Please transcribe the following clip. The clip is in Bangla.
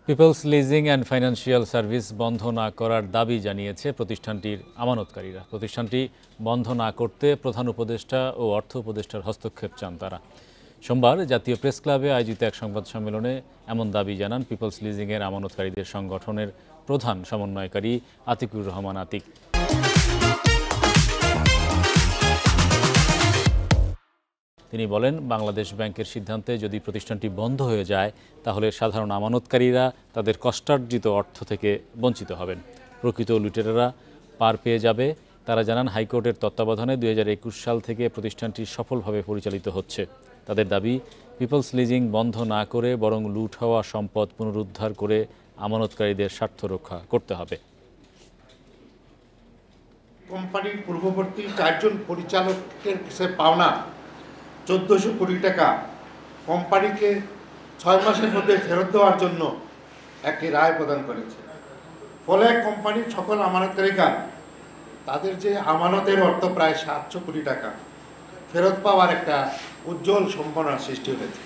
People's leasing and financial service বন্ধ না করার দাবি জানিয়েছে প্রতিষ্ঠানটির আমানতকারীরা। প্রতিষ্ঠানটি বন্ধ না করতে প্রধান উপদেষ্টা ও অর্থ উপদেষ্টার হস্তক্ষেপ চান তারা। সোমবার জাতীয় প্রেস ক্লাবে আয়োজিত এক সংবাদ সম্মেলনে এমন দাবি জানান পিপলস লিজিংয়ের আমানতকারীদের সংগঠনের প্রধান সমন্বয়কারী আতিকুর রহমান আতিক। তিনি বলেন, বাংলাদেশ ব্যাংকের সিদ্ধান্তে যদি প্রতিষ্ঠানটি বন্ধ হয়ে যায় তাহলে সাধারণ আমানতকারীরা তাদের কষ্টার্জিত অর্থ থেকে বঞ্চিত হবেন। প্রকৃত লুটেরারা পার পেয়ে যাবে। তারা জানান, হাইকোর্টের তত্ত্বাবধানে 2021 সাল থেকে প্রতিষ্ঠানটি সফলভাবে পরিচালিত হচ্ছে। তাদের দাবি, পিপলস লিজিং বন্ধ না করে বরং লুট হওয়া সম্পদ পুনরুদ্ধার করে আমানতকারীদের স্বার্থ রক্ষা করতে হবে। কোম্পানির পূর্ববর্তী 4 জন পরিচালকের কাছে পাওনা 1400 কোটি টাকা কোম্পানিকে 6 মাসের মধ্যে ফেরত দেওয়ার জন্য একটি রায় প্রদান করেছে। ফলে কোম্পানির সকল আমানতকারীরা তাদের যে আমানতের অর্থ প্রায় 700 কোটি টাকা ফেরত পাওয়ার একটা উজ্জ্বল সম্ভাবনা সৃষ্টি হয়েছে।